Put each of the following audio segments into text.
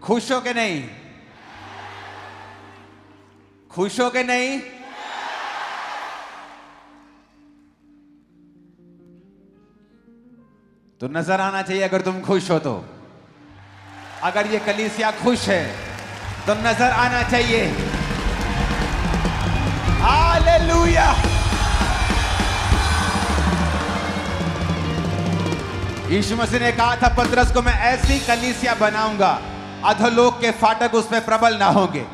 खुश हो के नहीं? खुश हो के नहीं? तो नजर आना चाहिए अगर तुम खुश हो तो। अगर ये कलीसिया खुश है तो नजर आना चाहिए। हालेलुया। यीशु मसीह ने कहा था पतरस को, मैं ऐसी कलीसिया बनाऊंगा अधोलोक के फाटक उस पर प्रबल ना होंगे।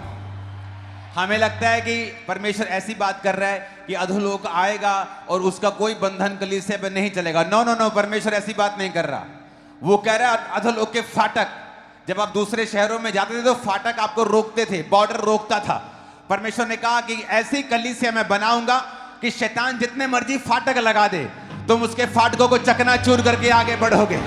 हमें लगता है कि परमेश्वर ऐसी बात कर रहा है कि अधोलोक आएगा और उसका कोई बंधन कलीसिया पे नहीं चलेगा। नो नो नो, परमेश्वर ऐसी बात नहीं कर रहा। वो कह रहा है अधोलोक के फाटक, जब आप दूसरे शहरों में जाते थे तो फाटक आपको रोकते थे, बॉर्डर रोकता था। परमेश्वर ने कहा कि ऐसी कलीसिया मैं बनाऊंगा कि शैतान जितने मर्जी फाटक लगा दे, तुम उसके फाटकों को चकनाचूर करके आगे बढ़ोगे।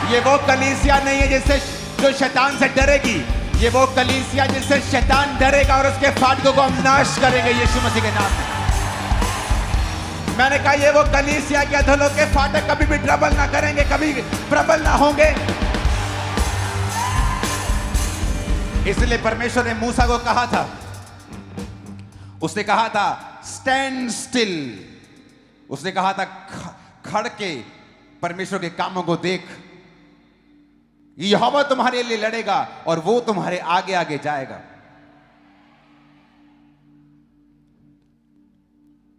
ये वो कलीसिया नहीं है जिससे जो शैतान से डरेगी, ये वो कलीसिया जिससे शैतान डरेगा और उसके फाटकों को हम नाश करेंगे यीशु मसीह के नाम में। मैंने कहा ये वो कलीसिया के अधोलोक के फाटक कभी भी ट्रबल ना करेंगे, कभी प्रबल ना होंगे। इसलिए परमेश्वर ने मूसा को कहा था, उसने कहा था स्टैंड स्टिल, उसने कहा था खड़ के परमेश्वर के कामों को देख। यहोवा तुम्हारे लिए लड़ेगा और वो तुम्हारे आगे आगे जाएगा।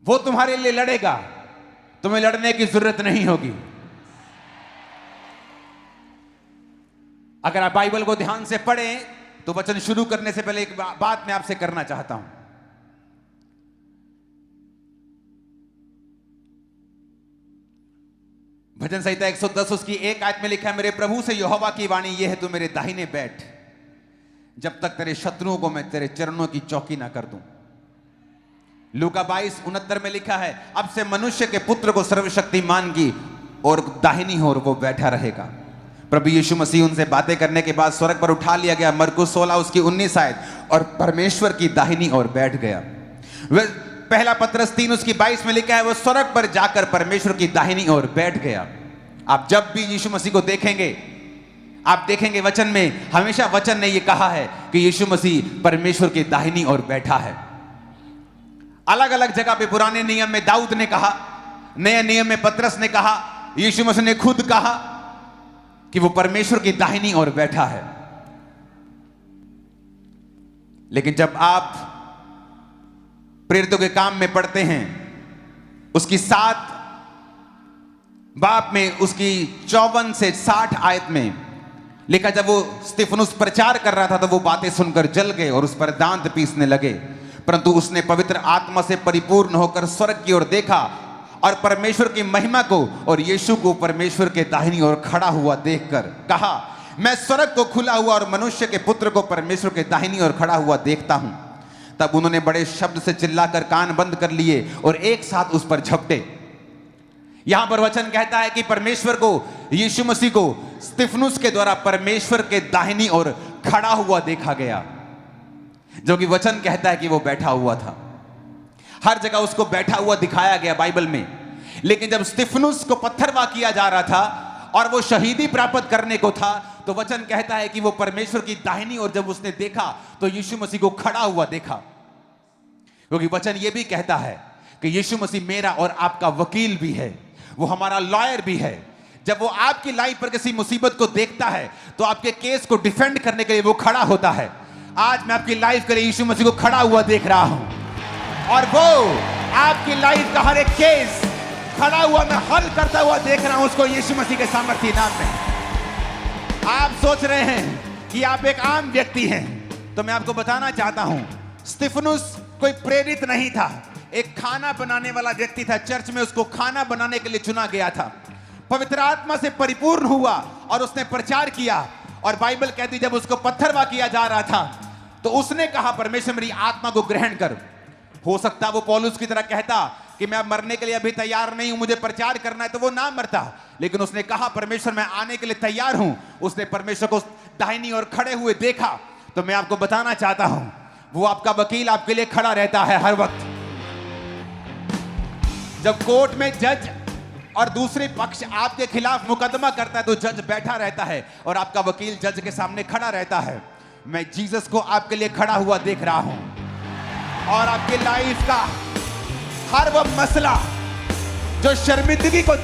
वो तुम्हारे लिए लड़ेगा, तुम्हें लड़ने की जरूरत नहीं होगी। अगर आप बाइबल को ध्यान से पढ़ें तो वचन शुरू करने से पहले एक बात मैं आपसे करना चाहता हूं। भजन संहिता 110 उसकी एक आयत में लिखा है, मेरे प्रभु से यहोवा की वाणी यह है, तू मेरे दाहिने बैठ जब तक तेरे शत्रुओं को मैं तेरे चरणों की चौकी ना कर दूं। लूका 22:69 में लिखा है, अब से मनुष्य के पुत्र को सर्वशक्तिमान की और दाहिनी ओर वो बैठा रहेगा। प्रभु यीशु मसीह उनसे बातें करने के बाद स्वर्ग पर उठा लिया गया, मरकुस 16 उसकी 19 आयत, और परमेश्वर की दाहिनी ओर बैठ गया। वह पहला पतरस 3 उसकी 22 में लिखा है, वो स्वर्ग पर जाकर परमेश्वर की दाहिनी ओर बैठ गया। आप जब भी यीशु मसीह को देखेंगे, आप देखेंगे वचन में हमेशा वचन ने यह कहा है कि यीशु मसीह परमेश्वर की दाहिनी ओर बैठा है। अलग अलग जगह पे पुराने नियम में दाऊद ने कहा, नए नियम में पतरस ने कहा, यीशु मसीह ने खुद कहा कि वो परमेश्वर की दाहिनी ओर बैठा है। लेकिन जब आप प्रेरितों के काम में पढ़ते हैं, उसकी 7 बाब में उसकी 54 से 60 आयत में लिखा, जब वो स्तिफनुस प्रचार कर रहा था तो वो बातें सुनकर जल गए और उस पर दांत पीसने लगे, परंतु उसने पवित्र आत्मा से परिपूर्ण होकर स्वर्ग की ओर देखा और परमेश्वर की महिमा को और यीशु को परमेश्वर के दाहिनी ओर खड़ा हुआ देखकर कहा, मैं स्वर्ग को खुला हुआ और मनुष्य के पुत्र को परमेश्वर के दाहिनी ओर खड़ा हुआ देखता हूं। तब उन्होंने बड़े शब्द से चिल्लाकर कान बंद कर लिए और एक साथ उस पर झपटे। यहां पर वचन कहता है कि परमेश्वर को, यीशु मसीह को स्तिफनुस के द्वारा परमेश्वर के दाहिनी ओर खड़ा हुआ देखा गया, जो कि वचन कहता है कि वो बैठा हुआ था। हर जगह उसको बैठा हुआ दिखाया गया बाइबल में। लेकिन जब स्तिफनुस को पत्थरवाह किया जा रहा था और वो शहीदी प्राप्त करने को था, तो वचन कहता है कि वो परमेश्वर की दाहिनी ओर जब उसने देखा तो यीशु मसीह को खड़ा हुआ देखा। क्योंकि वचन ये भी कहता है कि यीशु मसीह मेरा और आपका वकील भी है, वो हमारा लॉयर भी है। जब वो आपकी लाइफ पर किसी मुसीबत को देखता है तो आपके केस को डिफेंड करने के लिए वो खड़ा होता है। आज मैं आपकी लाइफ के लिए यीशु मसीह को खड़ा हुआ देख रहा हूं और वो आपकी लाइफ का हर एक केस खड़ा हुआ मैं हल करता हुआ देख रहा हूं, उसको यीशु मसीह के सामर्थ्य नाम में। आप सोच रहे हैं कि आप एक आम व्यक्ति हैं, तो मैं आपको बताना चाहता हूं, स्तिफनुस कोई प्रेरित नहीं था, एक खाना बनाने वाला व्यक्ति था। चर्च में उसको खाना बनाने के लिए चुना गया था। पवित्र आत्मा से परिपूर्ण हुआ और उसने प्रचार किया। और बाइबल कहती जब उसको पत्थरवाह किया जा रहा था तो उसने कहा, परमेश्वर मेरी आत्मा को ग्रहण कर। हो सकता वो पौलुस की तरह कहता कि मैं अब मरने के लिए अभी तैयार नहीं हूं, मुझे प्रचार करना है, तो वो ना मरता। लेकिन उसने कहा परमेश्वर मैं आने के लिए तैयार हूं। उसने परमेश्वर को दाहिनी ओर खड़े हुए देखा। तो मैं आपको बताना चाहता हूं, वो आपका वकील आपके लिए खड़ा रहता है हर वक्त। जब कोर्ट में जज और दूसरे पक्ष आपके खिलाफ मुकदमा करता है तो जज बैठा रहता है और आपका वकील जज के सामने खड़ा रहता है। मैं जीसस को आपके लिए खड़ा हुआ देख रहा हूं और आपकी लाइफ का हर वो मसला जो शर्मिंदगी को